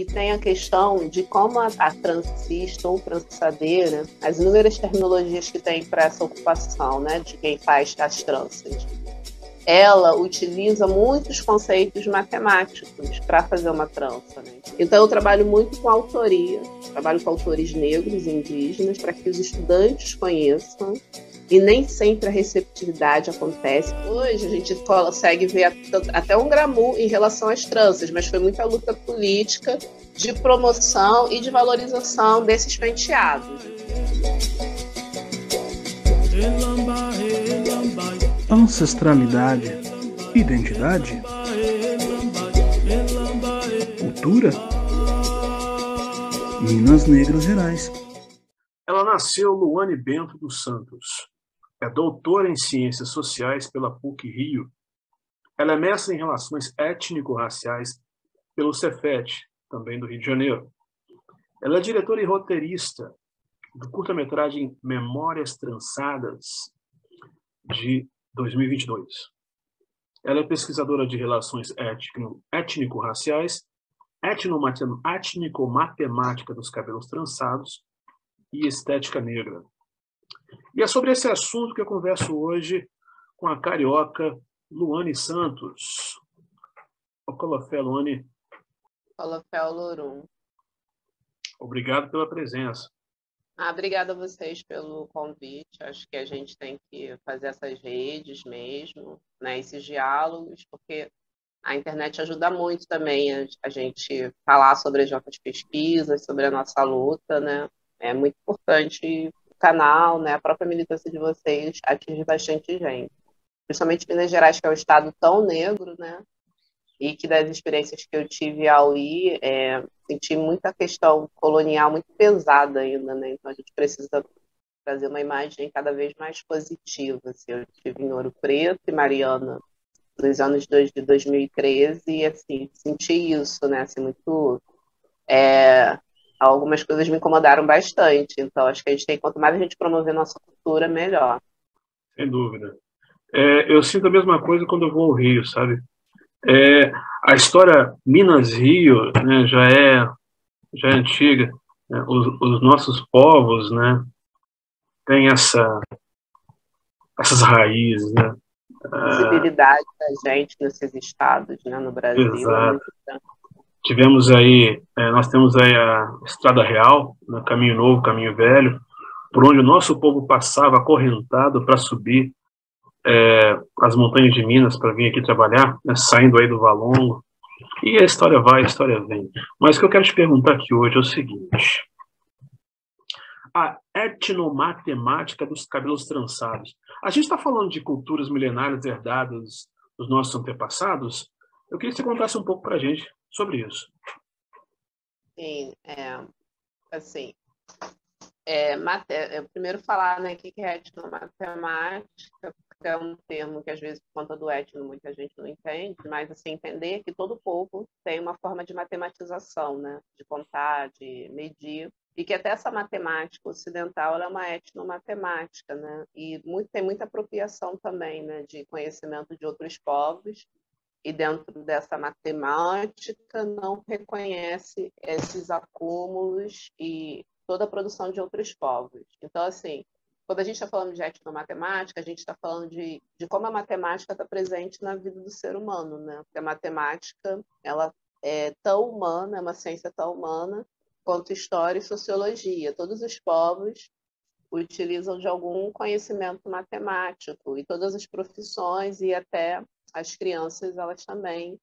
E tem a questão de como a transista ou trançadeira, as inúmeras terminologias que tem para essa ocupação, né, de quem faz as tranças, ela utiliza muitos conceitos matemáticos para fazer uma trança. Né? Então, eu trabalho muito com autoria, trabalho com autores negros e indígenas para que os estudantes conheçam, e nem sempre a receptividade acontece. Hoje a gente consegue ver até um glamour em relação às tranças, mas foi muita luta política de promoção e de valorização desses penteados. Ancestralidade, identidade, cultura, Minas Negras Gerais. Ela nasceu Luane Bento dos Santos. É doutora em Ciências Sociais pela PUC-Rio. Ela é mestra em Relações Étnico-Raciais pelo Cefet, também do Rio de Janeiro. Ela é diretora e roteirista do curta-metragem Memórias Trançadas, de 2022. Ela é pesquisadora de relações étnico-raciais, étnico-matemática dos cabelos trançados e estética negra. E é sobre esse assunto que eu converso hoje com a carioca Luane Santos. Ocolofé, Luane. Ocolofé Olorum. Obrigado pela presença. Obrigada a vocês pelo convite. Acho que a gente tem que fazer essas redes mesmo, né, esses diálogos, porque a internet ajuda muito também a gente falar sobre as nossas pesquisas, sobre a nossa luta, né? É muito importante o canal, né, a própria militância de vocês atinge bastante gente. Principalmente Minas Gerais, que é um estado tão negro, né? E que das experiências que eu tive ao ir, senti muita questão colonial muito pesada ainda, né? Então a gente precisa trazer uma imagem cada vez mais positiva. Assim, eu estive em Ouro Preto e Mariana nos anos de 2013 e assim, senti isso, né? Assim, muito... algumas coisas me incomodaram bastante. Então acho que a gente tem, quanto mais a gente promover nossa cultura, melhor. Sem dúvida. Eu sinto a mesma coisa quando eu vou ao Rio, sabe? A história Minas-Rio, né, já é antiga. Né? Os nossos povos, né, têm essas raízes, né? Visibilidade da gente nesses estados, né, no Brasil, é Exato. muito grande. Nós temos aí a Estrada Real, né, Caminho Novo, Caminho Velho, por onde o nosso povo passava acorrentado para subir as montanhas de Minas para vir aqui trabalhar, né, saindo aí do Valongo. E a história vai, a história vem. Mas o que eu quero te perguntar aqui hoje é o seguinte: a etnomatemática dos cabelos trançados. A gente está falando de culturas milenárias herdadas dos nossos antepassados. Eu queria que você contasse um pouco para a gente sobre isso. Sim, assim, primeiro falar, né, o que é etnomatemática, porque é um termo que às vezes por conta do etno muita gente não entende, mas assim, entender que todo povo tem uma forma de matematização, né, de contar, de medir, e que até essa matemática ocidental ela é uma etnomatemática, né, e tem muita apropriação também, né, de conhecimento de outros povos, e dentro dessa matemática não reconhece esses acúmulos e toda a produção de outros povos. Então, assim, quando a gente está falando de etnomatemática, a gente está falando de como a matemática está presente na vida do ser humano, né? Porque a matemática ela é tão humana, é uma ciência tão humana quanto história e sociologia. Todos os povos utilizam de algum conhecimento matemático e todas as profissões e até as crianças, elas também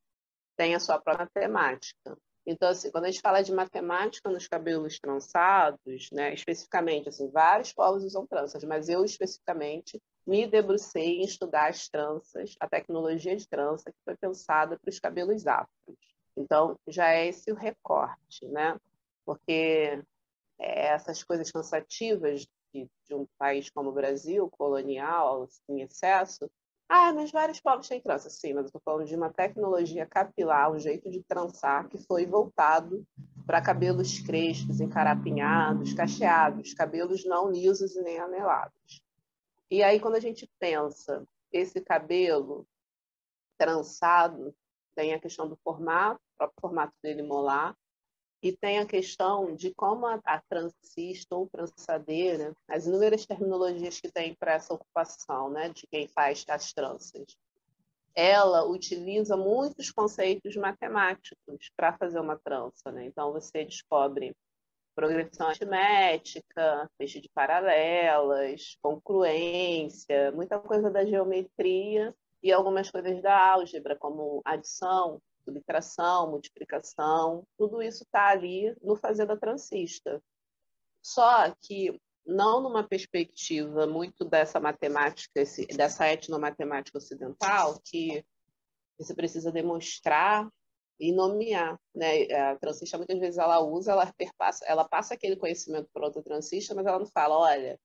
têm a sua própria matemática. Então, assim, quando a gente fala de matemática nos cabelos trançados, né, especificamente, assim, vários povos usam tranças, mas eu especificamente me debrucei em estudar as tranças, a tecnologia de trança que foi pensada para os cabelos afros. Então, já é esse o recorte, né? Porque essas coisas cansativas de um país como o Brasil, colonial, em excesso, mas vários povos têm trança. Sim, mas eu estou falando de uma tecnologia capilar, um jeito de trançar que foi voltado para cabelos crespos, encarapinhados, cacheados, cabelos não lisos e nem anelados. E aí, quando a gente pensa esse cabelo trançado, tem a questão do formato, o próprio formato dele molar, E tem a questão de como a transista ou trançadeira, as inúmeras terminologias que tem para essa ocupação, né, de quem faz as tranças, ela utiliza muitos conceitos matemáticos para fazer uma trança, né? Então, você descobre progressão aritmética, feixe de paralelas, congruência, muita coisa da geometria e algumas coisas da álgebra, como adição, subtração, multiplicação, tudo isso está ali no fazer da transista. Só que não numa perspectiva muito dessa matemática, dessa etnomatemática ocidental, que você precisa demonstrar e nomear, né? A transista muitas vezes ela passa aquele conhecimento para outra transista, mas ela não fala, olha,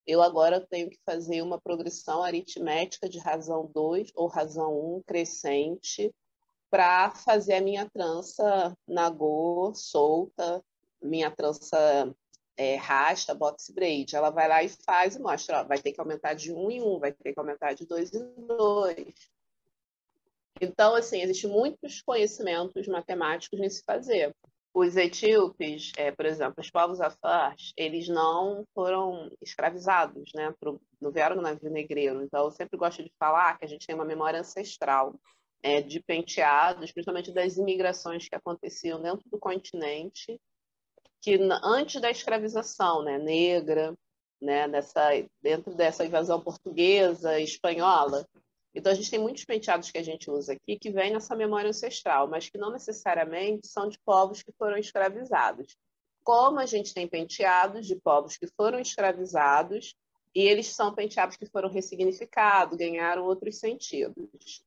eu agora tenho que fazer uma progressão aritmética de razão 2 ou razão 1 crescente para fazer a minha trança nagô, solta, minha trança rasta, box braid. Ela vai lá e faz e mostra, ó, vai ter que aumentar de 1 em 1, vai ter que aumentar de 2 em 2. Então, assim, existem muitos conhecimentos matemáticos nesse fazer. Os etíopes, por exemplo, os povos afars, eles não foram escravizados, né? Não vieram no navio negreiro. Então, eu sempre gosto de falar que a gente tem uma memória ancestral de penteados, principalmente das imigrações que aconteciam dentro do continente, que antes da escravização, né, negra, né, dentro dessa invasão portuguesa, espanhola. Então, a gente tem muitos penteados que a gente usa aqui que vêm nessa memória ancestral, mas que não necessariamente são de povos que foram escravizados. Como a gente tem penteados de povos que foram escravizados, e eles são penteados que foram ressignificados, ganharam outros sentidos.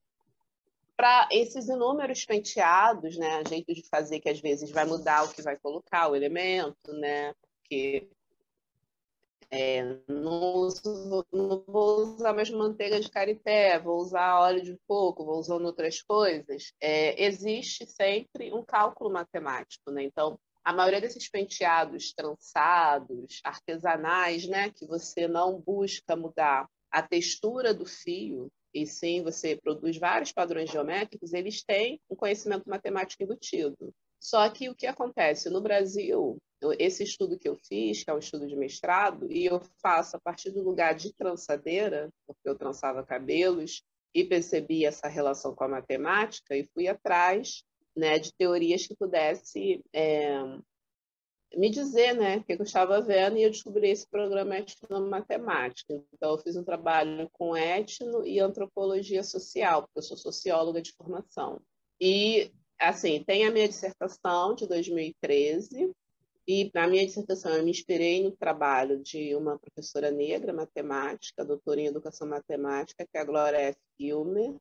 Para esses inúmeros penteados, né, jeito de fazer que às vezes vai mudar o que vai colocar, o elemento, né, porque não vou usar mais manteiga de karité, vou usar óleo de coco, vou usando outras coisas. Existe sempre um cálculo matemático, né? Então, a maioria desses penteados trançados, artesanais, né, que você não busca mudar a textura do fio, e sim você produz vários padrões geométricos, eles têm um conhecimento matemático embutido. Só que o que acontece no Brasil, esse estudo que eu fiz, que é um estudo de mestrado, e eu faço a partir do lugar de trançadeira, porque eu trançava cabelos e percebi essa relação com a matemática e fui atrás, né, de teorias que pudesse me dizer, né, o que eu estava vendo, e eu descobri esse programa etnomatemática. Então, eu fiz um trabalho com etno e antropologia social, porque eu sou socióloga de formação. E, assim, tem a minha dissertação de 2013, e na minha dissertação eu me inspirei no trabalho de uma professora negra, matemática, doutora em educação matemática, que é a Glória F. Gilmer,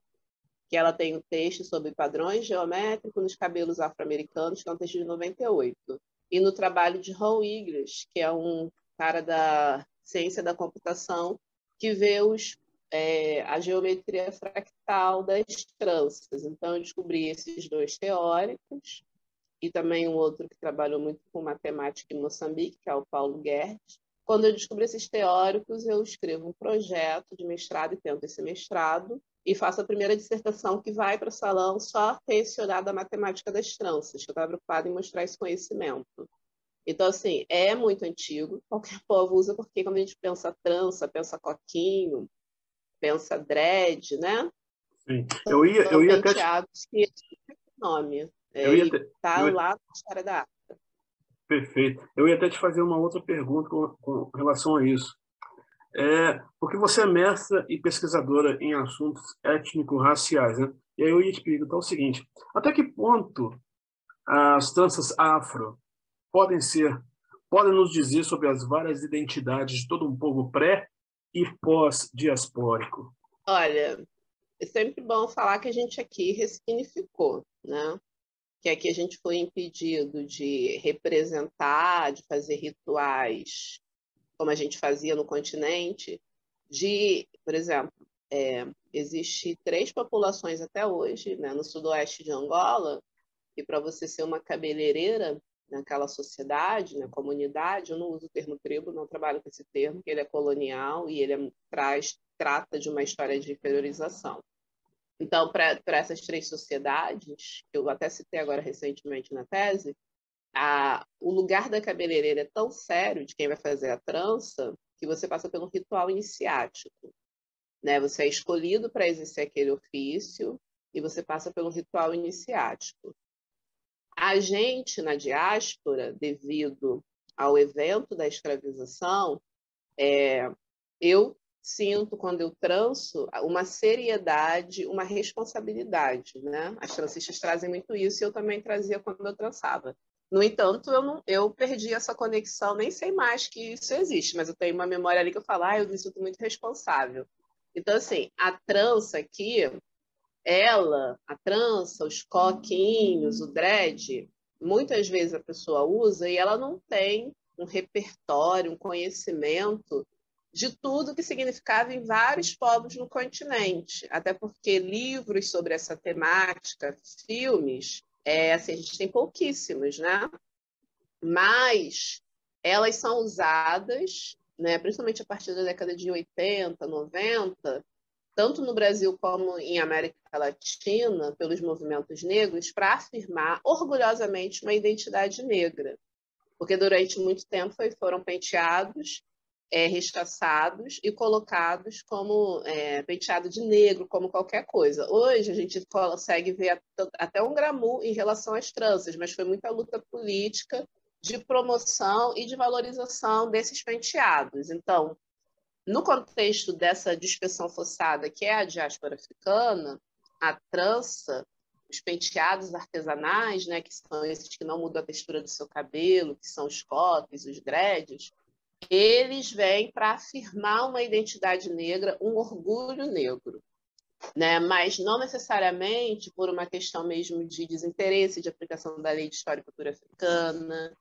que ela tem um texto sobre padrões geométricos nos cabelos afro-americanos, que é um texto de 98. E no trabalho de Ron Igles, que é um cara da ciência da computação, que vê a geometria fractal das tranças. Então, eu descobri esses dois teóricos, e também um outro que trabalhou muito com matemática em Moçambique, que é o Paulo Guerres. Quando eu descubro esses teóricos, eu escrevo um projeto de mestrado e tento esse mestrado, e faço a primeira dissertação que vai para o salão só tensionada à matemática das tranças, que eu estava preocupada em mostrar esse conhecimento. Então, assim, é muito antigo, qualquer povo usa, porque quando a gente pensa trança, pensa coquinho, pensa dread, né? Sim. São Eu ia até te, penteados que esse nome está eu ia- lá na história da arte. perfeito. Eu ia até te fazer uma outra pergunta com relação a isso. Porque você é mestra e pesquisadora em assuntos étnico-raciais, né? E aí eu ia te perguntar o seguinte: até que ponto as tranças afro podem ser, podem nos dizer sobre as várias identidades de todo um povo pré e pós-diaspórico? Olha, é sempre bom falar que a gente aqui ressignificou, né? Que aqui a gente foi impedido de representar, de fazer rituais como a gente fazia no continente, por exemplo, existe 3 populações até hoje, né, no sudoeste de Angola, e para você ser uma cabeleireira naquela sociedade, na comunidade, eu não uso o termo tribo, não trabalho com esse termo, porque ele é colonial e ele trata de uma história de inferiorização. Então, para essas 3 sociedades, que eu até citei agora recentemente na tese, o lugar da cabeleireira é tão sério de quem vai fazer a trança que você passa pelo ritual iniciático, né? Você é escolhido para exercer aquele ofício e você passa pelo ritual iniciático. A gente, na diáspora, devido ao evento da escravização, eu sinto, quando eu tranço, uma seriedade, uma responsabilidade, né? As trancistas trazem muito isso e eu também trazia quando eu trançava. No entanto, eu perdi essa conexão, nem sei mais que isso existe, mas eu tenho uma memória ali que eu falo, eu me sinto muito responsável. Então, assim, a trança aqui, a trança, os coquinhos, o dread, muitas vezes a pessoa usa e ela não tem um repertório, um conhecimento de tudo que significava em vários povos no continente. Até porque livros sobre essa temática, filmes, assim, a gente tem pouquíssimos, né? Mas elas são usadas, né, principalmente a partir da década de 80, 90, tanto no Brasil como em América Latina, pelos movimentos negros, para afirmar orgulhosamente uma identidade negra. Porque durante muito tempo foram penteados, rechaçados e colocados como penteado de negro, como qualquer coisa. Hoje a gente consegue ver até um glamour em relação às tranças, mas foi muita luta política de promoção e de valorização desses penteados. Então, no contexto dessa dispersão forçada, que é a diáspora africana, a trança, os penteados artesanais, né, que são esses que não mudam a textura do seu cabelo, que são os coques, os dreads, eles vêm para afirmar uma identidade negra, um orgulho negro, né? Mas não necessariamente por uma questão mesmo de desinteresse de aplicação da lei de história e cultura africana,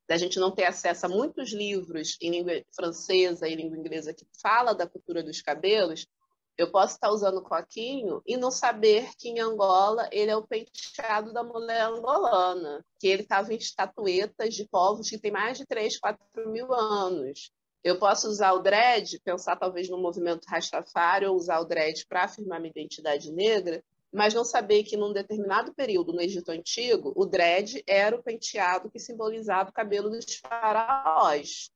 da gente não ter acesso a muitos livros em língua francesa e língua inglesa que fala da cultura dos cabelos. Eu posso estar usando coquinho e não saber que em Angola ele é o penteado da mulher angolana, que ele estava em estatuetas de povos que têm mais de 3, 4 mil anos. Eu posso usar o dread, pensar talvez no movimento Rastafari, ou usar o dread para afirmar minha identidade negra, mas não saber que num determinado período no Egito Antigo, o dread era o penteado que simbolizava o cabelo dos faraós.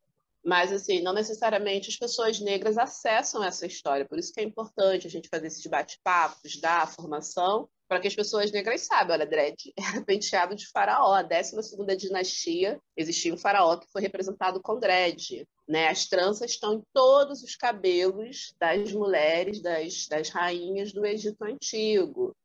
Mas, assim, não necessariamente as pessoas negras acessam essa história. Por isso que é importante a gente fazer esses bate-papos, dar a formação, para que as pessoas negras saibam. Olha, dread era penteado de faraó. A 12ª dinastia, existia um faraó que foi representado com dread, né? As tranças estão em todos os cabelos das mulheres, das rainhas do Egito Antigo.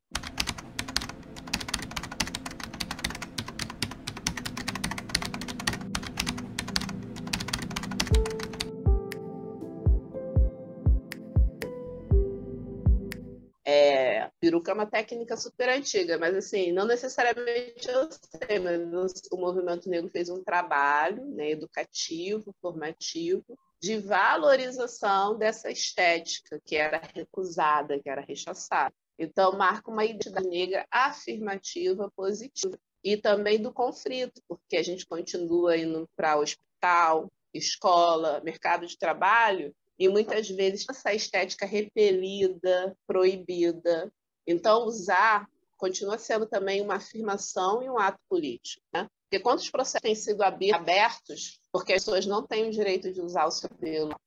Peruca é uma técnica super antiga, mas assim, não necessariamente eu sei, mas o movimento negro fez um trabalho, né, educativo, formativo, de valorização dessa estética que era recusada, que era rechaçada. Então, marca uma identidade negra afirmativa, positiva. E também do conflito, porque a gente continua indo para hospital, escola, mercado de trabalho, e muitas vezes essa estética repelida, proibida. Então, usar continua sendo também uma afirmação e um ato político, né? Porque quantos processos têm sido abertos porque as pessoas não têm o direito de usar o seu cabelo?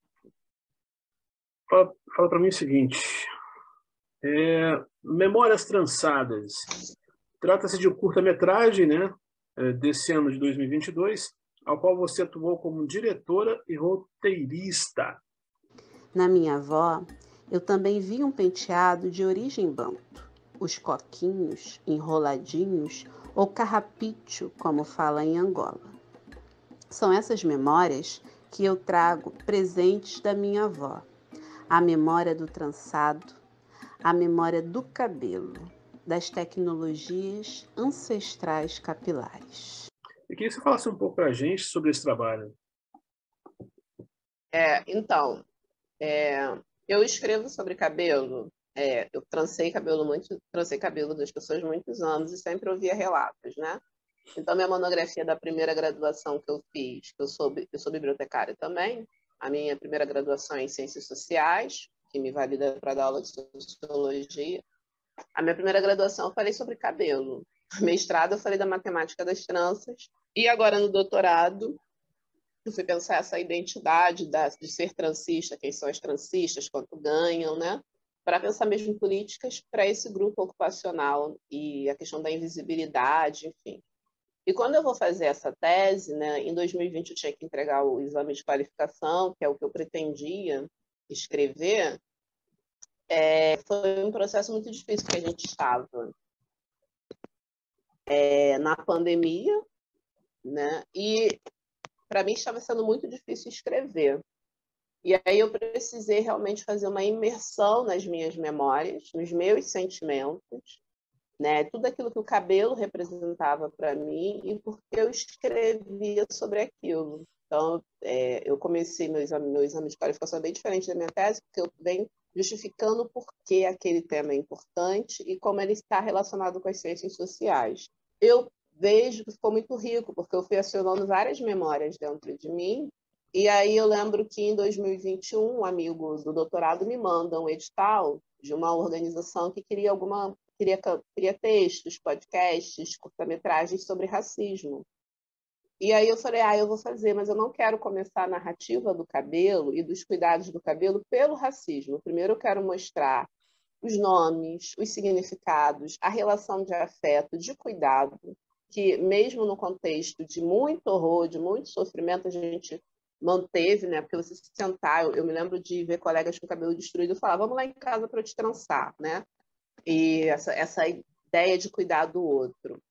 Fala para mim o seguinte, Memórias Trançadas. Trata-se de um curta-metragem, né, desse ano de 2022, ao qual você atuou como diretora e roteirista. Na minha avó, eu também vi um penteado de origem banto, os coquinhos, enroladinhos ou carrapicho, como fala em Angola. São essas memórias que eu trago presentes da minha avó. A memória do trançado, a memória do cabelo, das tecnologias ancestrais capilares. Eu queria que você falasse um pouco para a gente sobre esse trabalho. Então, eu escrevo sobre cabelo. Eu trancei cabelo das pessoas muitos anos e sempre ouvia relatos, né? Então, minha monografia da primeira graduação que eu fiz, eu sou bibliotecária também, a minha primeira graduação é em Ciências Sociais, que me valida para dar aula de Sociologia. A minha primeira graduação eu falei sobre cabelo. mestrado eu falei da matemática das tranças, e agora no doutorado eu fui pensar essa identidade de ser transista, quem são as transistas, quanto ganham, né? Para pensar mesmo políticas para esse grupo ocupacional e a questão da invisibilidade, enfim. E quando eu vou fazer essa tese, né, em 2020 eu tinha que entregar o exame de qualificação, que é o que eu pretendia escrever, foi um processo muito difícil, porque a gente estava na pandemia, né, e para mim estava sendo muito difícil escrever. E aí eu precisei realmente fazer uma imersão nas minhas memórias, nos meus sentimentos, né? Tudo aquilo que o cabelo representava para mim e porque eu escrevia sobre aquilo. Então, eu comecei meu exame de qualificação bem diferente da minha tese, porque eu venho justificando por que aquele tema é importante e como ele está relacionado com as ciências sociais. Eu vejo que ficou muito rico, porque eu fui acionando várias memórias dentro de mim, e aí eu lembro que em 2021, um amigo do doutorado me manda um edital de uma organização que queria textos, podcasts, curta-metragens sobre racismo. E aí eu falei, eu vou fazer, mas eu não quero começar a narrativa do cabelo e dos cuidados do cabelo pelo racismo. Primeiro eu quero mostrar os nomes, os significados, a relação de afeto, de cuidado, que mesmo no contexto de muito horror, de muito sofrimento, a gente manteve, né? Porque você se sentar, eu me lembro de ver colegas com cabelo destruído e falar, vamos lá em casa para eu te trançar, né? E essa ideia de cuidar do outro,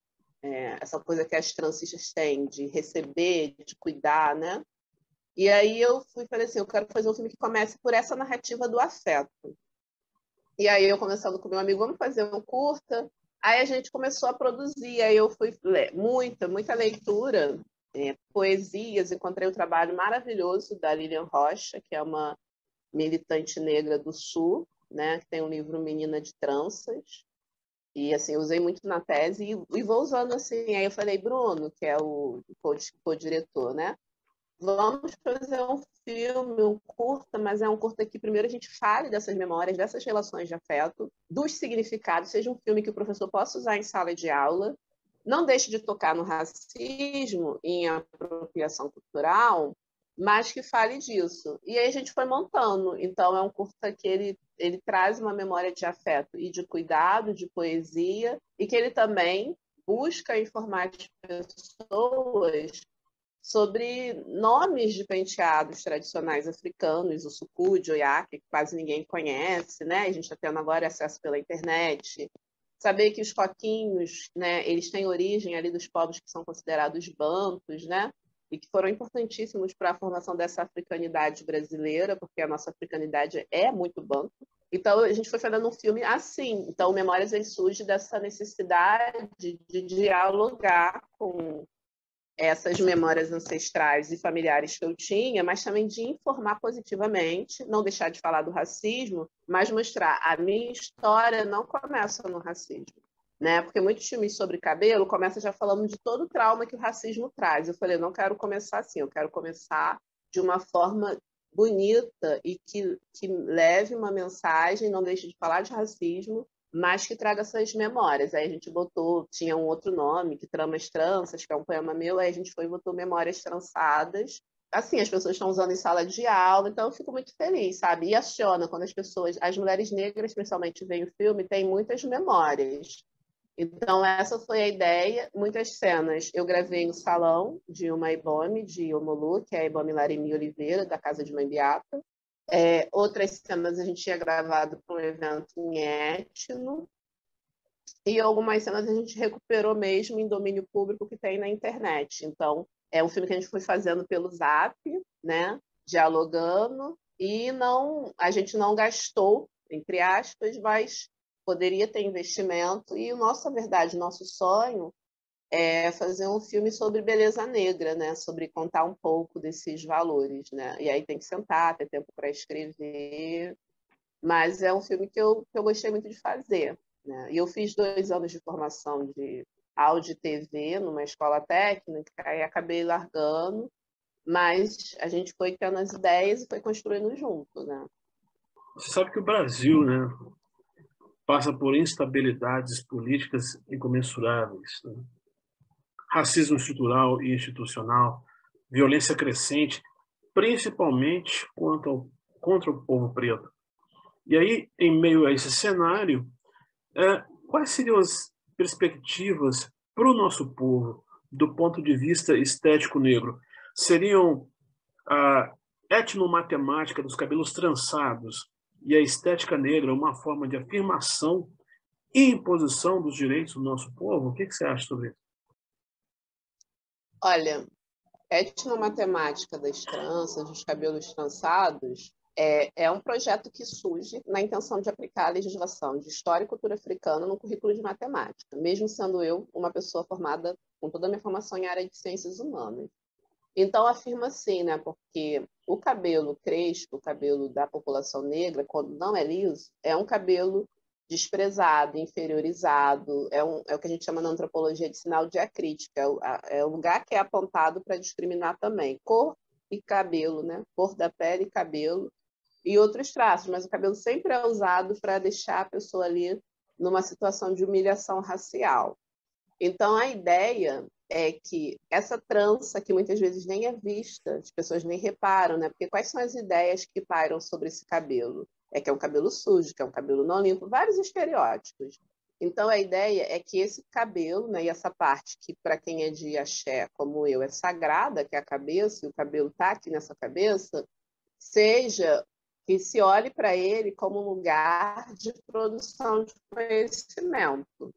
essa coisa que as transistas têm de receber, de cuidar, né? E aí eu falei assim, eu quero fazer um filme que comece por essa narrativa do afeto. E aí eu conversando com meu amigo, vamos fazer um curta. Aí a gente começou a produzir, aí eu fui ler muita leitura, poesias, encontrei um trabalho maravilhoso da Lilian Rocha, que é uma militante negra do Sul, né, que tem um livro Menina de Tranças, e assim, eu usei muito na tese e vou usando assim. Aí eu falei, Bruno, que é o co-diretor, né? Vamos fazer um filme, um curta, mas é um curta que primeiro a gente fale dessas memórias, dessas relações de afeto, dos significados, seja um filme que o professor possa usar em sala de aula, não deixe de tocar no racismo, em apropriação cultural, mas que fale disso. E aí a gente foi montando. Então é um curta que ele traz uma memória de afeto e de cuidado, de poesia, e que ele também busca informar as pessoas sobre nomes de penteados tradicionais africanos, o sucú, o oiaque, que quase ninguém conhece, né? A gente está tendo agora acesso pela internet. Saber que os coquinhos, né, eles têm origem ali dos povos que são considerados bantus, né? E que foram importantíssimos para a formação dessa africanidade brasileira, porque a nossa africanidade é muito banto. Então, a gente foi fazendo um filme assim. Então, Memórias ele surge dessa necessidade de dialogar com essas memórias ancestrais e familiares que eu tinha, mas também de informar positivamente, não deixar de falar do racismo, mas mostrar a minha história não começa no racismo, né? Porque muitos filmes sobre cabelo começam já falando de todo o trauma que o racismo traz. Eu falei, eu não quero começar assim, eu quero começar de uma forma bonita e que leve uma mensagem, não deixe de falar de racismo, mas que traga essas memórias. Aí a gente tinha um outro nome, que Tramas Tranças, que é um poema meu, aí a gente foi e botou Memórias Trançadas. Assim, as pessoas estão usando em sala de aula, então eu fico muito feliz, sabe? E aciona quando as mulheres negras, principalmente, veem o filme, têm muitas memórias. Então, essa foi a ideia, muitas cenas. Eu gravei no salão de uma Ibome, de Omolu, que é a Ibome Larimi Oliveira, da Casa de Mambiata. Outras cenas a gente tinha gravado para um evento em Etno, e algumas cenas a gente recuperou mesmo em domínio público que tem na internet. Então, é um filme que a gente foi fazendo pelo Zap, né, dialogando, e a gente não gastou, entre aspas, mas poderia ter investimento. E nossa verdade, nosso sonho fazer um filme sobre beleza negra, né? Sobre contar um pouco desses valores, né? E aí tem que sentar, ter tempo para escrever. Mas é um filme que eu gostei muito de fazer, né? E eu fiz 2 anos de formação de áudio e TV numa escola técnica, e acabei largando, mas a gente foi tendo as ideias e foi construindo junto, né? Você sabe que o Brasil, né, passa por instabilidades políticas incomensuráveis, né? Racismo estrutural e institucional, violência crescente, principalmente contra o povo preto. E aí, em meio a esse cenário, quais seriam as perspectivas para o nosso povo, do ponto de vista estético negro? Seriam a etnomatemática dos cabelos trançados e a estética negra uma forma de afirmação e imposição dos direitos do nosso povo? O que você acha sobre isso? Olha, etnomatemática das tranças, dos cabelos trançados, é um projeto que surge na intenção de aplicar a legislação de História e Cultura Africana no currículo de matemática, mesmo sendo eu uma pessoa formada com toda a minha formação em área de ciências humanas. Então, afirma assim, né? Porque o cabelo crespo, o cabelo da população negra, quando não é liso, é um cabelo desprezado, inferiorizado, é o que a gente chama na antropologia de sinal diacrítico, é o lugar que é apontado para discriminar também, cor e cabelo, né? Cor da pele e cabelo, e outros traços, mas o cabelo sempre é usado para deixar a pessoa ali numa situação de humilhação racial. Então, a ideia é que essa trança, que muitas vezes nem é vista, as pessoas nem reparam, né? Porque quais são as ideias que pairam sobre esse cabelo? É que é um cabelo sujo, que é um cabelo não limpo, vários estereótipos. Então, a ideia é que esse cabelo, né, e essa parte que, para quem é de axé, como eu, é sagrada, que é a cabeça, e o cabelo está aqui nessa cabeça, seja que se olhe para ele como um lugar de produção de conhecimento.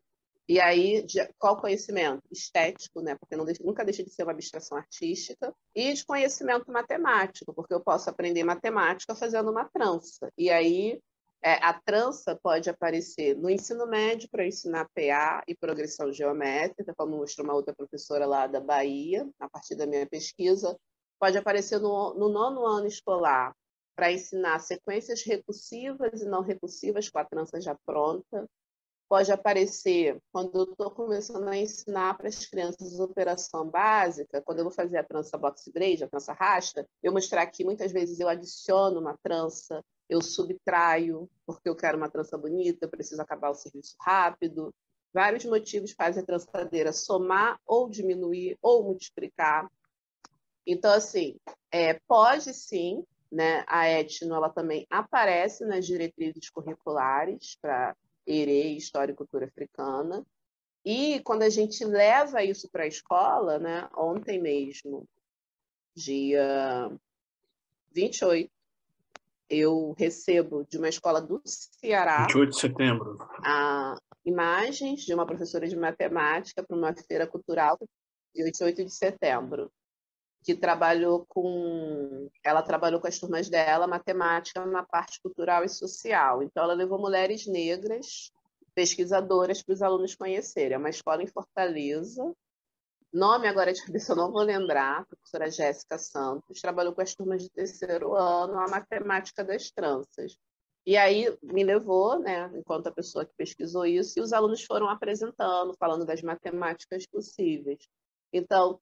E aí, qual conhecimento? Estético, né? Porque nunca deixa de ser uma abstração artística, e de conhecimento matemático, porque eu posso aprender matemática fazendo uma trança. E aí, a trança pode aparecer no ensino médio para ensinar PA e progressão geométrica, como mostrou uma outra professora lá da Bahia, a partir da minha pesquisa. Pode aparecer no 9º ano escolar, para ensinar sequências recursivas e não recursivas com a trança já pronta. Pode aparecer quando eu estou começando a ensinar para as crianças operação básica, quando eu vou fazer a trança box braid, a trança rasta, eu mostrar que muitas vezes eu adiciono uma trança, eu subtraio, porque eu quero uma trança bonita, eu preciso acabar o serviço rápido. Vários motivos fazem a trançadeira somar ou diminuir ou multiplicar. Então, assim, pode sim, né, a etno ela também aparece nas diretrizes curriculares para ERE, História e Cultura Africana. E quando a gente leva isso para a escola, né, ontem mesmo, dia 28, eu recebo de uma escola do Ceará 28 de setembro. Imagens de uma professora de matemática para uma feira cultural de 28 de setembro, que ela trabalhou com as turmas dela matemática na parte cultural e social. Então, ela levou mulheres negras, pesquisadoras, para os alunos conhecerem. É uma escola em Fortaleza. Nome agora de cabeça eu não vou lembrar, a professora Jéssica Santos, trabalhou com as turmas de 3º ano a matemática das tranças. E aí me levou, né, enquanto a pessoa que pesquisou isso, e os alunos foram apresentando, falando das matemáticas possíveis. Então,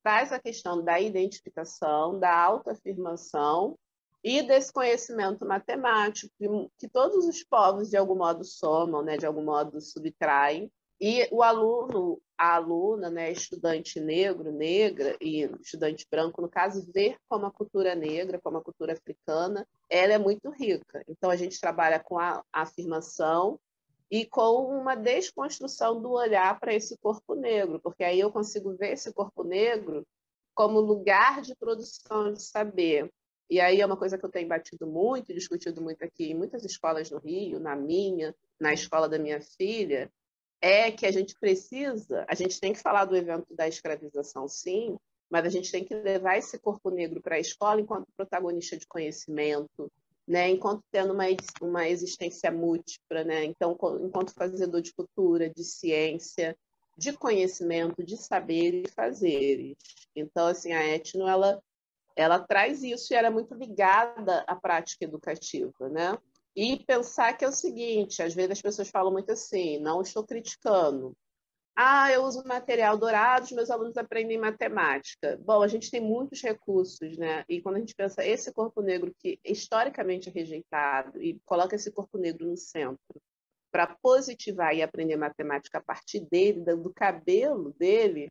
traz a questão da identificação, da autoafirmação e desse conhecimento matemático que todos os povos, de algum modo, somam, né, de algum modo, subtraem. E o aluno, a aluna, né, estudante negro, negra, e estudante branco, no caso, ver como a cultura negra, como a cultura africana, ela é muito rica. Então, a gente trabalha com a afirmação e com uma desconstrução do olhar para esse corpo negro, porque aí eu consigo ver esse corpo negro como lugar de produção de saber. E aí é uma coisa que eu tenho batido muito, discutido muito aqui em muitas escolas no Rio, na minha, na escola da minha filha, é que a gente tem que falar do evento da escravização, sim, mas a gente tem que levar esse corpo negro para a escola enquanto protagonista de conhecimento, né? Enquanto tendo uma existência múltipla, né? Então, enquanto fazedor de cultura, de ciência, de conhecimento, de saber e fazeres. Então, assim, a etno, ela traz isso e ela é muito ligada à prática educativa, né? E pensar que é o seguinte, às vezes as pessoas falam muito assim, não estou criticando. Eu uso material dourado, os meus alunos aprendem matemática. Bom, a gente tem muitos recursos, né? E quando a gente pensa esse corpo negro que historicamente é rejeitado e coloca esse corpo negro no centro, para positivar e aprender matemática a partir dele, do cabelo dele,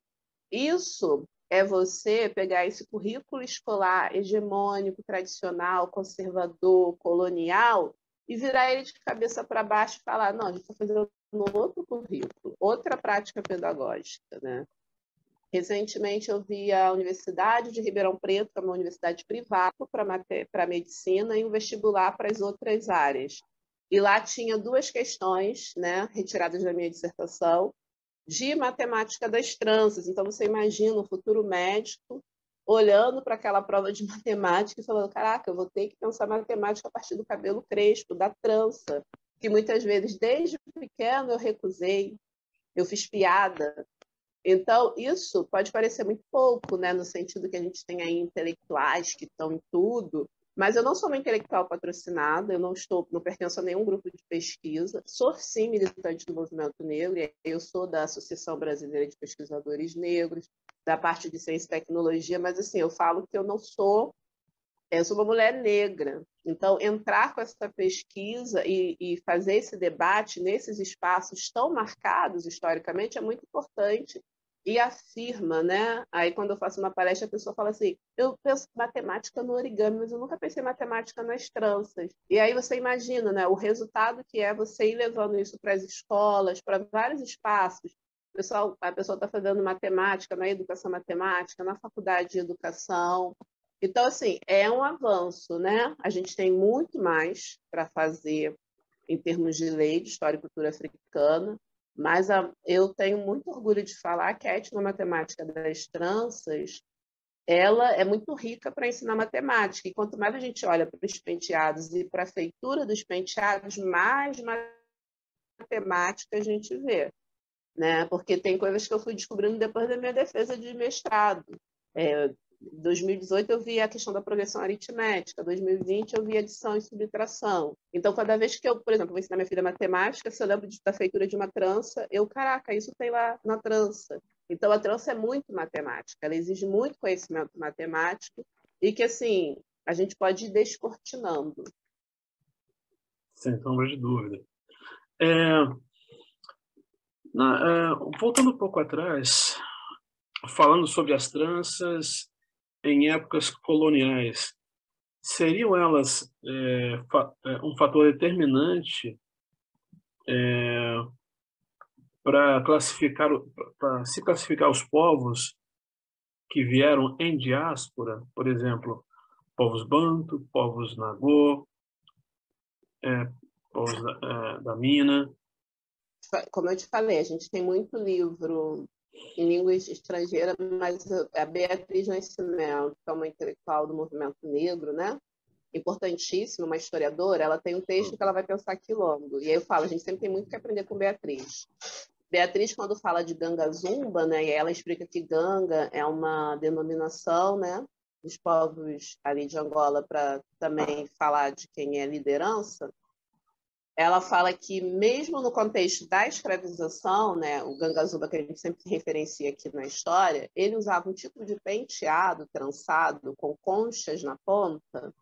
isso é você pegar esse currículo escolar hegemônico, tradicional, conservador, colonial, e virar ele de cabeça para baixo e falar, não, a gente está fazendo outro currículo, outra prática pedagógica, né? Recentemente eu vi a Universidade de Ribeirão Preto, que é uma universidade privada para medicina, e um vestibular para as outras áreas. E lá tinha duas questões, né, retiradas da minha dissertação, de matemática das tranças. Então, você imagina o futuro médico olhando para aquela prova de matemática e falando, caraca, eu vou ter que pensar matemática a partir do cabelo crespo, da trança, que muitas vezes, desde pequeno, eu recusei, eu fiz piada. Então, isso pode parecer muito pouco, né, no sentido que a gente tem aí intelectuais que estão em tudo, mas eu não sou uma intelectual patrocinada, eu não pertenço a nenhum grupo de pesquisa, sou sim militante do movimento negro, e eu sou da Associação Brasileira de Pesquisadores Negros, da parte de ciência e tecnologia, mas assim, eu falo que eu sou uma mulher negra. Então, entrar com essa pesquisa e fazer esse debate nesses espaços tão marcados historicamente é muito importante e afirma, né? Aí, quando eu faço uma palestra, a pessoa fala assim, eu penso matemática no origami, mas eu nunca pensei matemática nas tranças. E aí você imagina, né, o resultado que é você ir levando isso para as escolas, para vários espaços. A pessoa está fazendo matemática na educação matemática, na faculdade de educação. Então, assim, é um avanço, né? A gente tem muito mais para fazer em termos de lei de história e cultura africana, mas eu tenho muito orgulho de falar que a etnomatemática das tranças, ela é muito rica para ensinar matemática, e quanto mais a gente olha para os penteados e para a feitura dos penteados, mais matemática a gente vê, né? Porque tem coisas que eu fui descobrindo depois da minha defesa de mestrado. Em 2018 eu vi a questão da progressão aritmética, 2020 eu vi adição e subtração. Então, cada vez que eu, por exemplo, vou ensinar minha filha matemática, se eu lembro da feitura de uma trança, caraca, isso tem lá na trança. Então, a trança é muito matemática, ela exige muito conhecimento matemático e que, assim, a gente pode ir descortinando. Sem sombra de dúvida. Voltando um pouco atrás, falando sobre as tranças em épocas coloniais, seriam elas um fator determinante para se classificar os povos que vieram em diáspora, por exemplo, povos Banto, povos Nagô, povos da Mina? Como eu te falei, a gente tem muito livro em língua estrangeira, mas a Beatriz Nascimento, que é uma intelectual do movimento negro, né? Importantíssima, uma historiadora, ela tem um texto que ela vai pensar quilombo. E aí eu falo, a gente sempre tem muito que aprender com Beatriz. Beatriz, quando fala de Ganga Zumba, né, e ela explica que Ganga é uma denominação, né, dos povos ali de Angola, para também falar de quem é liderança, ela fala que mesmo no contexto da escravização, né, o Ganga Zumba que a gente sempre referencia aqui na história, ele usava um tipo de penteado trançado com conchas na ponta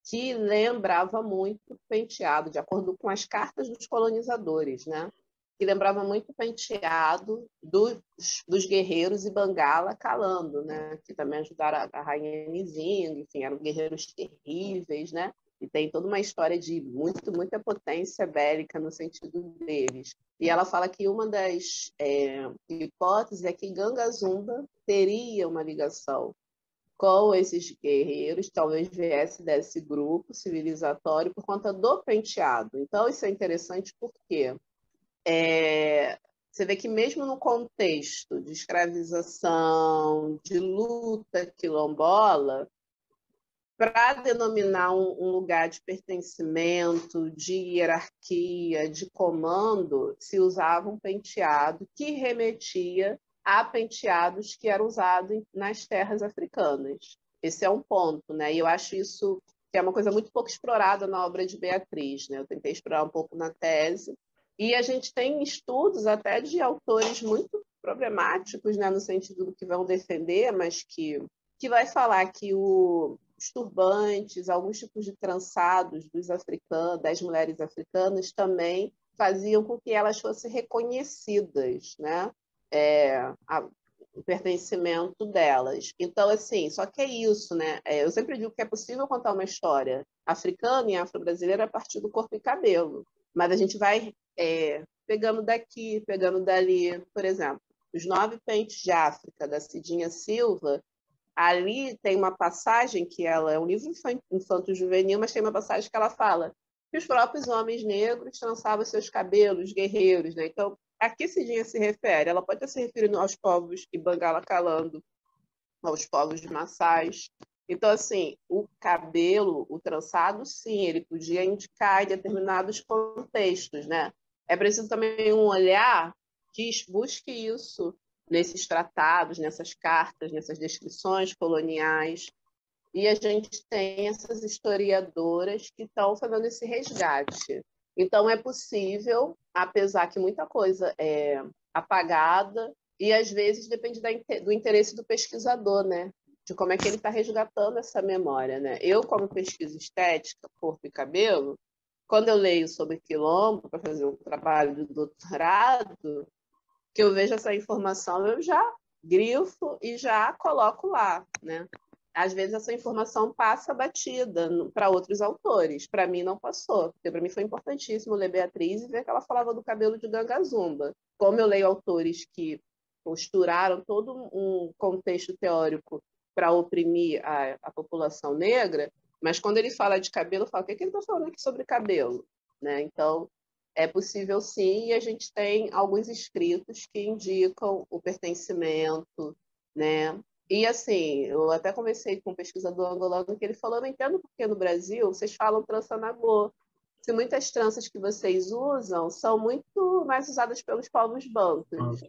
que lembrava muito penteado, de acordo com as cartas dos colonizadores, né? Que lembrava muito o penteado dos guerreiros e Bangala calando, né? Que também ajudaram a rainha Nzinga, enfim, eram guerreiros terríveis, né? E tem toda uma história de muita potência bélica no sentido deles. E ela fala que uma das hipóteses é que Ganga Zumba teria uma ligação com esses guerreiros, talvez viesse desse grupo civilizatório por conta do penteado. Então, isso é interessante porque você vê que mesmo no contexto de escravização, de luta quilombola, para denominar um lugar de pertencimento, de hierarquia, de comando, se usava um penteado que remetia a penteados que eram usados nas terras africanas. Esse é um ponto, né? E eu acho isso que é uma coisa muito pouco explorada na obra de Beatriz, né? Eu tentei explorar um pouco na tese, e a gente tem estudos até de autores muito problemáticos, né? No sentido do que vão defender, mas que vai falar que os turbantes, alguns tipos de trançados dos africanos, das mulheres africanas também faziam com que elas fossem reconhecidas, né? O pertencimento delas. Então, assim, só que é isso, né? Eu sempre digo que é possível contar uma história africana e afro-brasileira a partir do corpo e cabelo, mas a gente vai pegando daqui, pegando dali. Por exemplo, Os 9 Pentes de África, da Cidinha Silva, ali tem uma passagem que ela é um livro infanto-juvenil, mas tem uma passagem que ela fala que os próprios homens negros trançavam seus cabelos, guerreiros, né? Então, a que Cidinha se refere? Ela pode estar se referindo aos povos Ibangala Calando, aos povos de Massais. Então, assim, o cabelo, o trançado, sim, ele podia indicar em determinados contextos, né? É preciso também um olhar que busque isso nesses tratados, nessas cartas, nessas descrições coloniais. E a gente tem essas historiadoras que estão fazendo esse resgate. Então, é possível, apesar que muita coisa é apagada, e às vezes depende do interesse do pesquisador, né? De como é que ele está resgatando essa memória, né? Eu, como pesquisa estética, corpo e cabelo, quando eu leio sobre quilombo para fazer um trabalho de doutorado, que eu vejo essa informação, eu já grifo e já coloco lá, né? Às vezes essa informação passa batida para outros autores. Para mim não passou, porque para mim foi importantíssimo ler Beatriz e ver que ela falava do cabelo de Ganga Zumba. Como eu leio autores que costuraram todo um contexto teórico para oprimir a população negra, mas quando ele fala de cabelo, eu falo, o que ele está falando aqui sobre cabelo? Né? Então, é possível sim, e a gente tem alguns escritos que indicam o pertencimento, né? E assim, eu até conversei com um pesquisador angolano que ele falou, não entendo porque no Brasil vocês falam trança nagô. Se muitas tranças que vocês usam são muito mais usadas pelos povos bantus.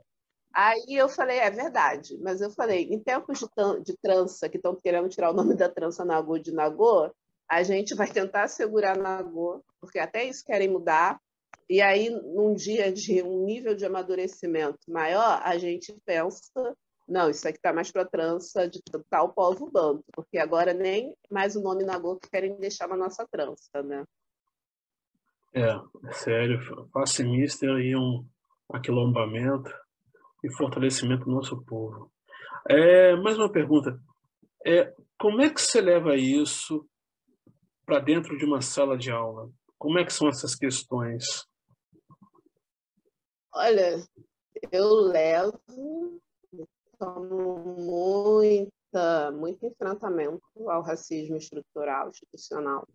Aí eu falei, é verdade, mas eu falei, em tempos de trança, que estão querendo tirar o nome da trança nagô de nagô, a gente vai tentar segurar nagô, porque até isso querem mudar, e aí, num dia de um nível de amadurecimento maior, a gente pensa, não, isso aqui está mais para a trança de tal povo banto, porque agora nem mais o nome nagô que querem deixar na nossa trança, né? Sério, face mister e um aquilombamento e fortalecimento do nosso povo. Mais uma pergunta. Como é que você leva isso para dentro de uma sala de aula? Como é que são essas questões? Olha, eu levo muito enfrentamento ao racismo estrutural, institucional.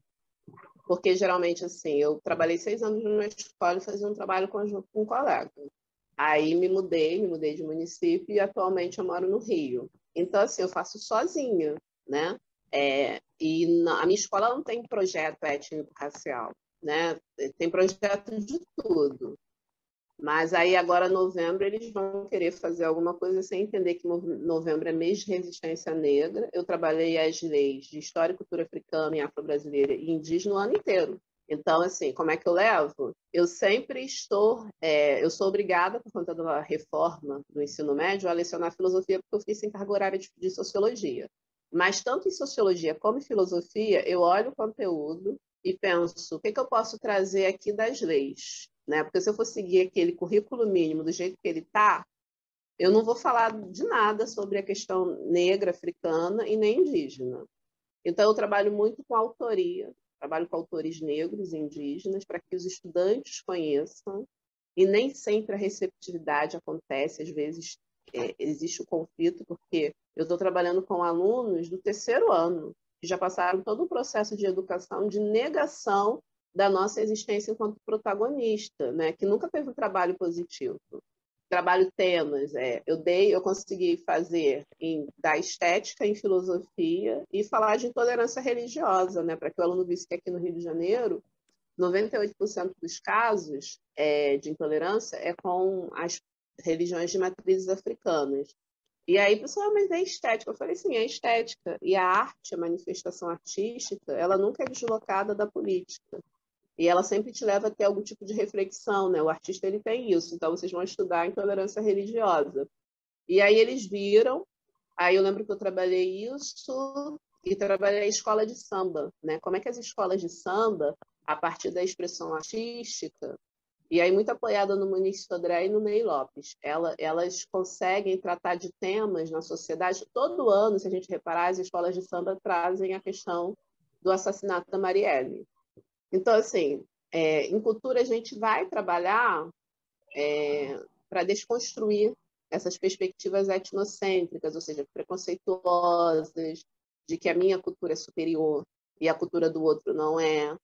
Porque, geralmente, assim, eu trabalhei 6 anos numa escola e fazia um trabalho conjunto com um colega. Aí me mudei de município e atualmente eu moro no Rio. Então, assim, eu faço sozinha, né? A minha escola não tem projeto étnico-racial, né? Tem projeto de tudo. Mas aí agora, novembro, eles vão querer fazer alguma coisa sem entender que novembro é mês de resistência negra. Eu trabalhei as leis de história e cultura africana e afro-brasileira e indígena o ano inteiro. Então, assim, como é que eu levo? Eu sempre eu sou obrigada, por conta da reforma do ensino médio, a lecionar filosofia, porque eu fiz sem carga horária de sociologia. Mas tanto em sociologia como em filosofia, eu olho o conteúdo e penso, o que eu posso trazer aqui das leis? Né? Porque se eu for seguir aquele currículo mínimo do jeito que ele está, eu não vou falar de nada sobre a questão negra, africana e nem indígena. Então, eu trabalho muito com autoria, trabalho com autores negros e indígenas para que os estudantes conheçam, e nem sempre a receptividade acontece, às vezes existe o conflito, porque eu estou trabalhando com alunos do 3º ano, que já passaram todo o processo de educação de negação da nossa existência enquanto protagonista, né? Que nunca teve um trabalho positivo. Trabalho temas, eu consegui fazer da estética em filosofia e falar de intolerância religiosa, né? Para que o aluno visse que aqui no Rio de Janeiro, 98% dos casos de intolerância é com as religiões de matrizes africanas. E aí, pessoal, mas é estética. Eu falei, sim, é estética. E a arte, a manifestação artística, ela nunca é deslocada da política. E ela sempre te leva a ter algum tipo de reflexão, né? O artista, ele tem isso. Então, vocês vão estudar intolerância religiosa. E aí eles viram, aí eu lembro que eu trabalhei isso e trabalhei escola de samba, né? Como é que as escolas de samba, a partir da expressão artística, E aí, muito apoiada no Muniz Sodré e no Ney Lopes. Elas conseguem tratar de temas na sociedade. Todo ano, se a gente reparar, as escolas de samba trazem a questão do assassinato da Marielle. Então, assim, em cultura a gente vai trabalhar para desconstruir essas perspectivas etnocêntricas, ou seja, preconceituosas, de que a minha cultura é superior e a cultura do outro não é.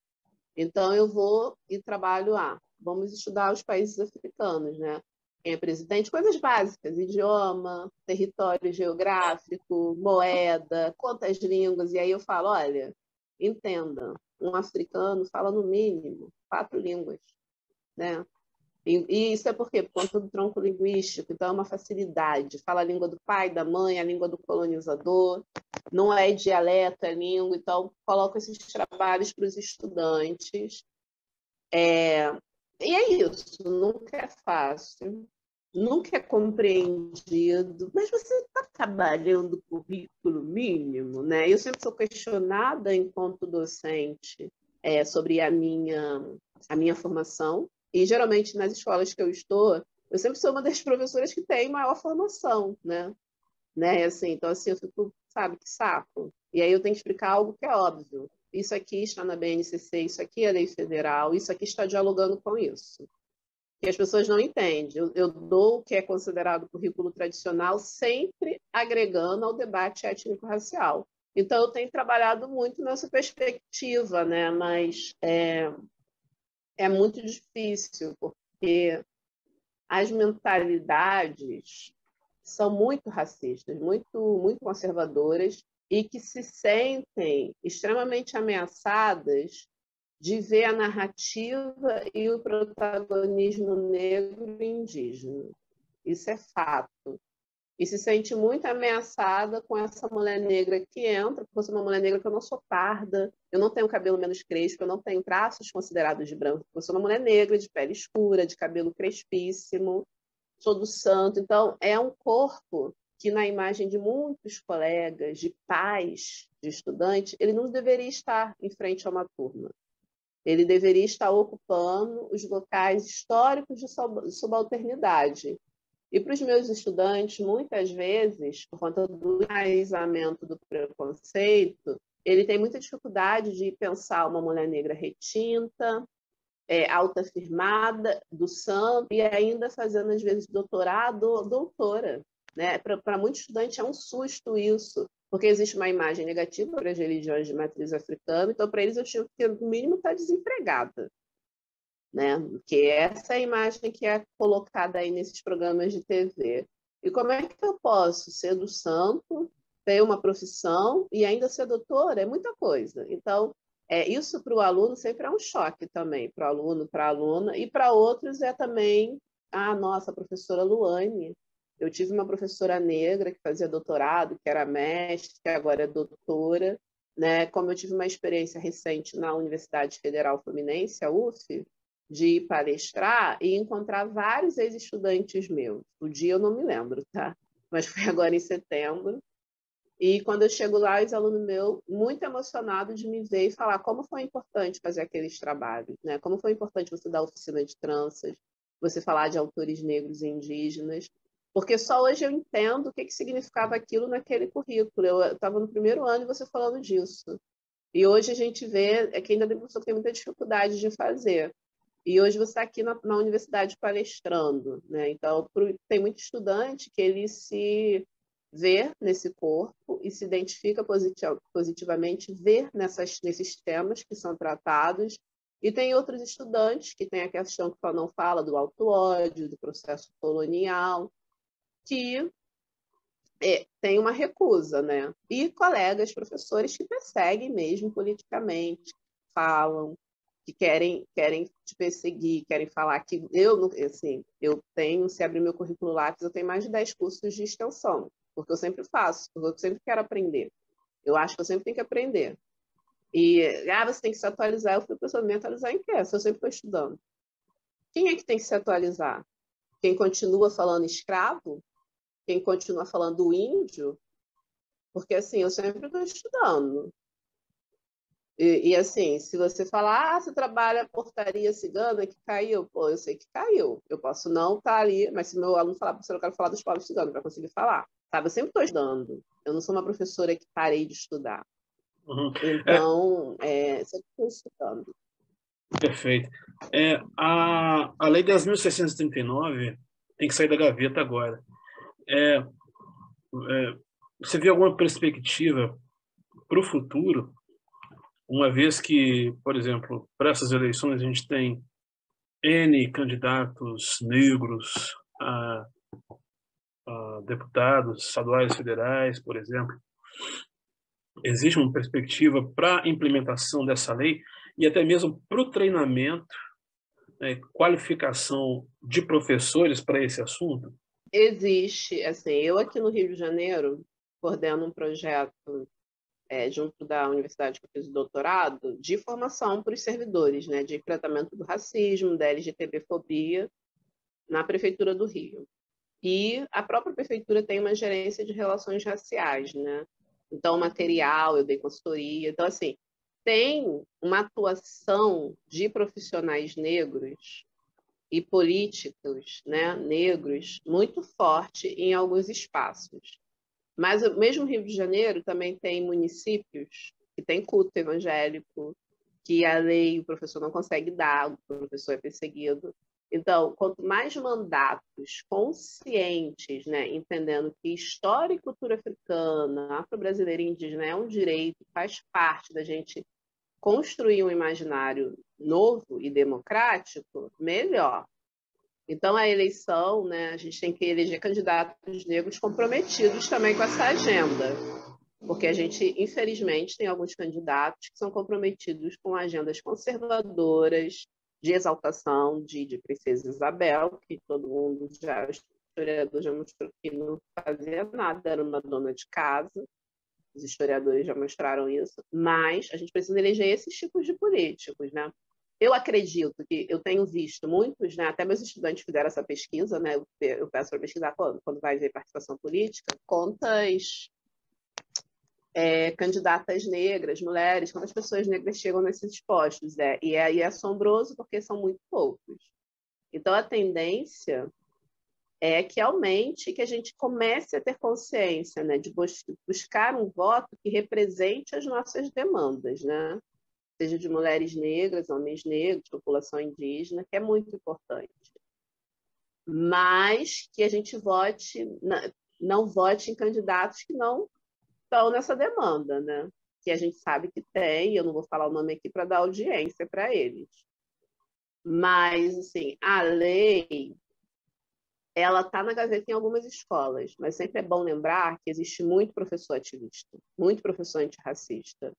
Então, eu vou e trabalho vamos estudar os países africanos, né? Quem é presidente, coisas básicas, idioma, território geográfico, moeda, quantas línguas. E aí eu falo, olha, entenda, um africano fala no mínimo 4 línguas, né? E isso é por quê? Por conta do tronco linguístico, então é uma facilidade. Fala a língua do pai, da mãe, a língua do colonizador, não é dialeto, é língua. Então, coloco esses trabalhos para os estudantes. E é isso, nunca é fácil, nunca é compreendido, mas você está trabalhando currículo mínimo, né? Eu sempre sou questionada enquanto docente sobre a minha formação, e geralmente nas escolas que eu estou, eu sempre sou uma das professoras que tem maior formação, né? Assim, então, assim, eu fico, sabe, que saco. E aí eu tenho que explicar algo que é óbvio. Isso aqui está na BNCC, isso aqui é lei federal, isso aqui está dialogando com isso. Que as pessoas não entendem. Eu dou o que é considerado currículo tradicional, sempre agregando ao debate étnico-racial. Então, eu tenho trabalhado muito nessa perspectiva, né? Mas é muito difícil, porque as mentalidades são muito racistas, muito, muito conservadoras, e que se sentem extremamente ameaçadas de ver a narrativa e o protagonismo negro e indígena. Isso é fato. E se sente muito ameaçada com essa mulher negra que entra, porque eu sou uma mulher negra que eu não sou parda, eu não tenho cabelo menos crespo, eu não tenho traços considerados de branco, eu sou uma mulher negra, de pele escura, de cabelo crespíssimo, sou do santo. Então, é um corpo que, na imagem de muitos colegas, de pais, de estudantes, ele não deveria estar em frente a uma turma. Ele deveria estar ocupando os locais históricos de subalternidade. E para os meus estudantes, muitas vezes, por conta do enraizamento do preconceito, ele tem muita dificuldade de pensar uma mulher negra retinta, autoafirmada, do samba, e ainda fazendo, às vezes, doutorado ou doutora. Né? Para muitos estudantes é um susto isso, porque existe uma imagem negativa para as religiões de matriz africana, então, para eles, eu tinha que, no mínimo, estar desempregada. Né? Porque essa é a imagem que é colocada aí nesses programas de TV. E como é que eu posso ser do santo, ter uma profissão e ainda ser doutora? É muita coisa. Então, isso para o aluno sempre é um choque também, para o aluno, para a aluna, e para outros é também, nossa, a professora Luane. Eu tive uma professora negra que fazia doutorado, que era mestre, que agora é doutora. Né? Como eu tive uma experiência recente na Universidade Federal Fluminense, a UF, de palestrar e encontrar vários ex-estudantes meus. O dia eu não me lembro, tá? Mas foi agora em setembro. E quando eu chego lá, os alunos meus, muito emocionados de me ver e falar como foi importante fazer aqueles trabalhos, né? Como foi importante você dar oficina de tranças, você falar de autores negros e indígenas, porque só hoje eu entendo o que significava aquilo naquele currículo. Eu estava no primeiro ano e você falando disso. E hoje a gente vê que ainda tem muita dificuldade de fazer. E hoje você está aqui na universidade palestrando, né? Então, tem muito estudante que ele se vê nesse corpo e se identifica positivamente, vê nesses temas que são tratados, e tem outros estudantes que têm a questão que não fala do auto-ódio, do processo colonial, que tem uma recusa, né? E colegas, professores que perseguem mesmo politicamente, falam, que querem te perseguir, querem falar que eu tenho, se abrir meu currículo Lattes, eu tenho mais de 10 cursos de extensão, porque eu sempre faço, porque eu sempre quero aprender. Eu acho que eu sempre tenho que aprender. E, você tem que se atualizar. Eu fui pessoa, me atualizar em quê? Se eu sempre estou estudando. Quem é que tem que se atualizar? Quem continua falando escravo? Quem continua falando índio? Porque, assim, eu sempre estou estudando. Assim, se você falar, você trabalha portaria cigana que caiu, pô, eu sei que caiu. Eu posso não estar ali, mas se meu aluno falar, professor, eu quero falar dos povos ciganos, vai conseguir falar. Sabe? Eu sempre estou estudando. Eu não sou uma professora que parei de estudar. Uhum. Então, sempre estou estudando. Perfeito. A Lei 10.639 tem que sair da gaveta agora. Você vê alguma perspectiva para o futuro, uma vez que, por exemplo, para essas eleições a gente tem N candidatos negros a deputados estaduais e federais, por exemplo. Existe uma perspectiva para a implementação dessa lei e até mesmo para o treinamento, qualificação de professores para esse assunto? Existe, assim, eu aqui no Rio de Janeiro coordeno um projeto junto da universidade que eu fiz o doutorado, de formação para os servidores, né, de tratamento do racismo, da LGBTfobia, na Prefeitura do Rio. E a própria Prefeitura tem uma gerência de relações raciais, né? Então, material, eu dei consultoria. Então, assim, tem uma atuação de profissionais negros e políticos, né, negros muito forte em alguns espaços. Mas o mesmo Rio de Janeiro também tem municípios que tem culto evangélico, que a lei o professor não consegue dar, o professor é perseguido. Então, quanto mais mandatos conscientes, né, entendendo que história e cultura africana, afro-brasileira e indígena é um direito, faz parte da gente construir um imaginário novo e democrático, melhor. Então, a eleição, né, a gente tem que eleger candidatos negros comprometidos também com essa agenda, porque a gente, infelizmente, tem alguns candidatos que são comprometidos com agendas conservadoras, de exaltação de Princesa Isabel, que todo mundo já, o historiador já mostrou que não fazia nada, era uma dona de casa, os historiadores já mostraram isso, mas a gente precisa eleger esses tipos de políticos, né? Eu acredito que eu tenho visto muitos, né, até meus estudantes fizeram essa pesquisa, né, eu peço para pesquisar quando vai ver participação política, quantas candidatas negras, mulheres, quantas pessoas negras chegam nesses postos. E aí é assombroso porque são muito poucos. Então, a tendência é que aumente, que a gente comece a ter consciência, né, de buscar um voto que represente as nossas demandas, né? Seja de mulheres negras, homens negros, população indígena, que é muito importante. Mas que a gente não vote em candidatos que não estão nessa demanda, né? Que a gente sabe que tem, eu não vou falar o nome aqui para dar audiência para eles. Mas, assim, a lei, ela está na gaveta em algumas escolas, mas sempre é bom lembrar que existe muito professor ativista, muito professor antirracista.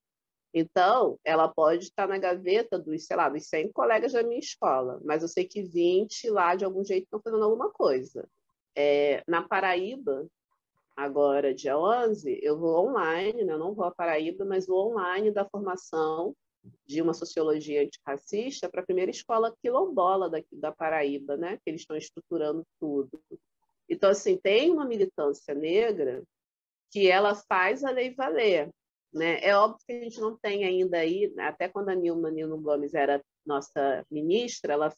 Então, ela pode estar na gaveta dos, sei lá, dos 100 colegas da minha escola, mas eu sei que 20 lá, de algum jeito, estão fazendo alguma coisa. Na Paraíba, agora, dia 11, eu vou online, né? Eu não vou à Paraíba, mas vou online da formação de uma sociologia antirracista para a primeira escola quilombola da Paraíba, né? Que eles estão estruturando tudo. Então, assim, tem uma militância negra que ela faz a lei valer, né? É óbvio que a gente não tem ainda aí, até quando a Nilma Nino Gomes era nossa ministra, ela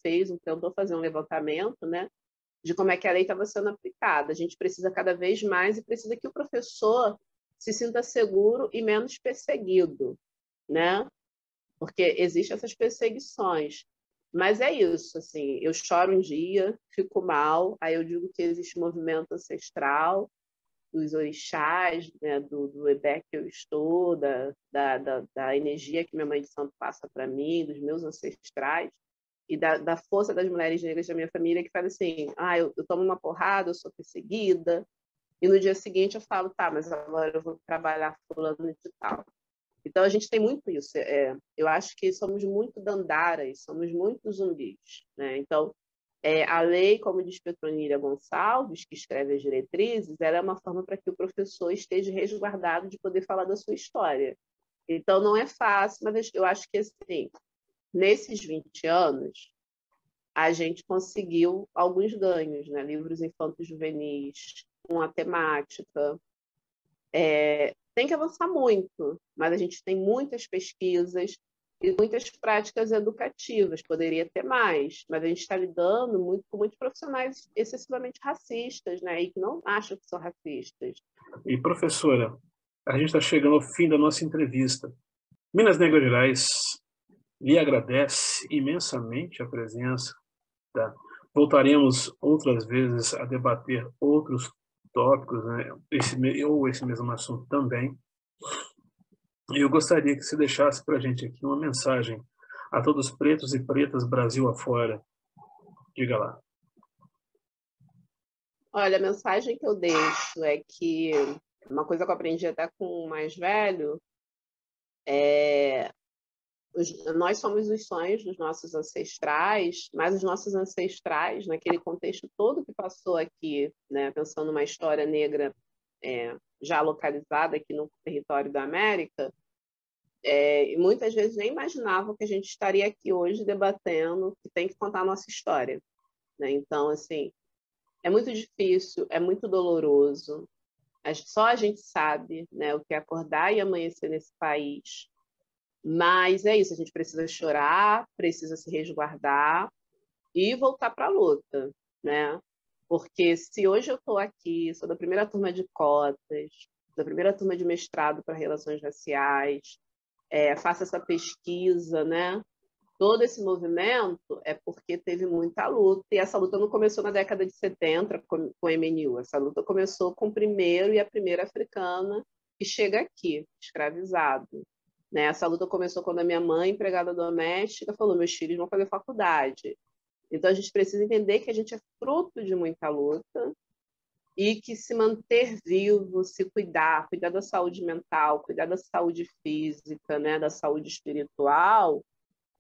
tentou fazer um levantamento, né, de como é que a lei estava sendo aplicada. A gente precisa cada vez mais e precisa que o professor se sinta seguro e menos perseguido, né? Porque existem essas perseguições. Mas é isso, assim, eu choro um dia, fico mal, aí eu digo que existe movimento ancestral, dos orixás, né, do Ebé que eu estou, da energia que minha mãe de santo passa para mim, dos meus ancestrais, e da força das mulheres negras da minha família, que fala assim, eu tomo uma porrada, eu sou perseguida, e no dia seguinte eu falo, tá, mas agora eu vou trabalhar fulano de tal. Então a gente tem muito isso. Eu acho que somos muito dandaras, somos muito zumbis, né? Então, a lei, como diz Petronila Gonçalves, que escreve as diretrizes, ela é uma forma para que o professor esteja resguardado de poder falar da sua história. Então, não é fácil, mas eu acho que, assim, nesses 20 anos, a gente conseguiu alguns ganhos, né? Livros infantos juvenis, com a temática. tem que avançar muito, mas a gente tem muitas pesquisas e muitas práticas educativas, poderia ter mais, mas a gente está lidando muito com muitos profissionais excessivamente racistas, né, e que não acham que são racistas. E, professora, a gente está chegando ao fim da nossa entrevista. Minas Negras Gerais lhe agradece imensamente a presença. Tá? Voltaremos outras vezes a debater outros tópicos, né? esse mesmo assunto também. Eu gostaria que você deixasse para a gente aqui uma mensagem a todos os pretos e pretas Brasil afora. Diga lá. Olha, a mensagem que eu deixo é que uma coisa que eu aprendi até com o mais velho nós somos os sonhos dos nossos ancestrais, mas os nossos ancestrais, naquele contexto todo que passou aqui, né, pensando numa história negra já localizada aqui no território da América, e muitas vezes nem imaginavam que a gente estaria aqui hoje debatendo que tem que contar a nossa história, né? Então, assim, é muito difícil, é muito doloroso. Só a gente sabe, né, o que é acordar e amanhecer nesse país. Mas é isso, a gente precisa chorar, precisa se resguardar e voltar para a luta, né? Porque se hoje eu estou aqui, sou da primeira turma de cotas, da primeira turma de mestrado para relações raciais, faço essa pesquisa, né? Todo esse movimento é porque teve muita luta, e essa luta não começou na década de 70 com o MNU, essa luta começou com o primeiro e a primeira africana que chega aqui, escravizado. Né? Essa luta começou quando a minha mãe, empregada doméstica, falou: meus filhos vão fazer faculdade. Então, a gente precisa entender que a gente é fruto de muita luta e que se manter vivo, se cuidar da saúde mental, cuidar da saúde física, né? Da saúde espiritual,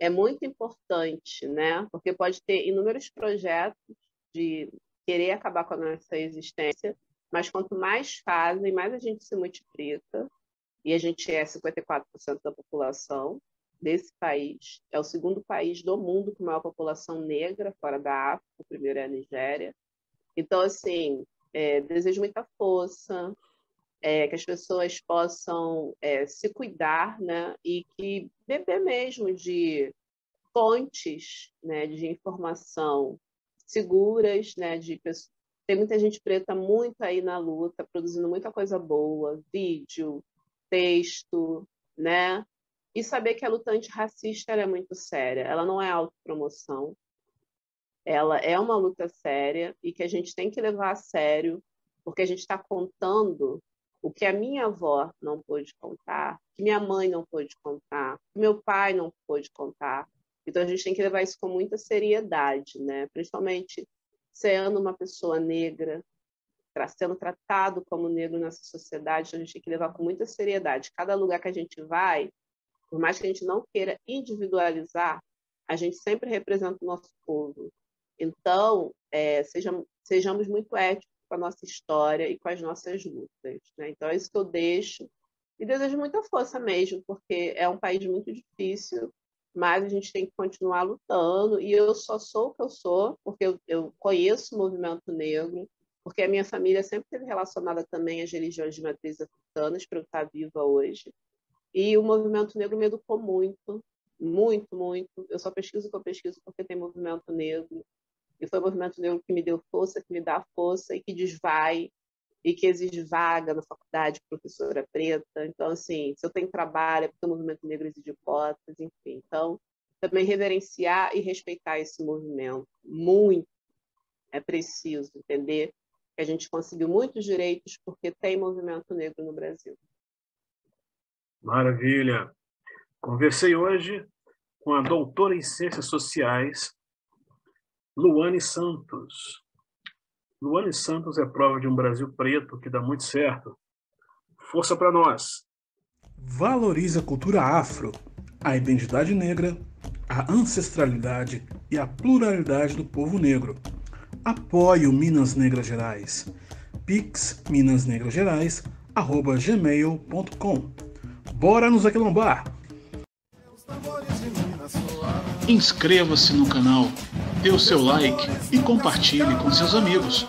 é muito importante, né? Porque pode ter inúmeros projetos de querer acabar com a nossa existência, mas quanto mais fazem, mais a gente se multiplica. E a gente é 54% da população desse país. É o segundo país do mundo com maior população negra, fora da África. O primeiro é a Nigéria. Então, assim, desejo muita força, que as pessoas possam se cuidar, né? E que beber mesmo de fontes, né, de informação seguras, né? Tem muita gente preta muito aí na luta, produzindo muita coisa boa, vídeo, texto, né? E saber que a luta antirracista é muito séria. Ela não é autopromoção. Ela é uma luta séria e que a gente tem que levar a sério, porque a gente está contando o que a minha avó não pôde contar, que minha mãe não pôde contar, que meu pai não pôde contar. Então, a gente tem que levar isso com muita seriedade, né? Principalmente sendo uma pessoa negra, sendo tratado como negro nessa sociedade, a gente tem que levar com muita seriedade. Cada lugar que a gente vai, por mais que a gente não queira individualizar, a gente sempre representa o nosso povo. Então, sejamos muito éticos com a nossa história e com as nossas lutas, né? Então, é isso que eu deixo. E desejo muita força mesmo, porque é um país muito difícil, mas a gente tem que continuar lutando. E eu só sou o que eu sou, porque eu conheço o movimento negro, porque a minha família sempre esteve relacionada também às religiões de matriz africanas, para eu estar viva hoje. E o movimento negro me educou muito, muito, muito. Eu só pesquiso o que eu pesquiso porque tem movimento negro. E foi o movimento negro que me deu força, que me dá força e que desvai, e que exige vaga na faculdade, professora preta. Então, assim, se eu tenho trabalho é porque o movimento negro exige cotas, enfim. Então, também reverenciar e respeitar esse movimento. Muito é preciso entender que a gente conseguiu muitos direitos porque tem movimento negro no Brasil. Maravilha! Conversei hoje com a doutora em Ciências Sociais, Luane Santos. Luane Santos é prova de um Brasil preto que dá muito certo. Força para nós! Valorize a cultura afro, a identidade negra, a ancestralidade e a pluralidade do povo negro. Apoie o Minas Negras Gerais. Pix minasnegrasgerais@gmail.com. Bora nos aquilombar! Inscreva-se no canal, dê o seu like e compartilhe com seus amigos.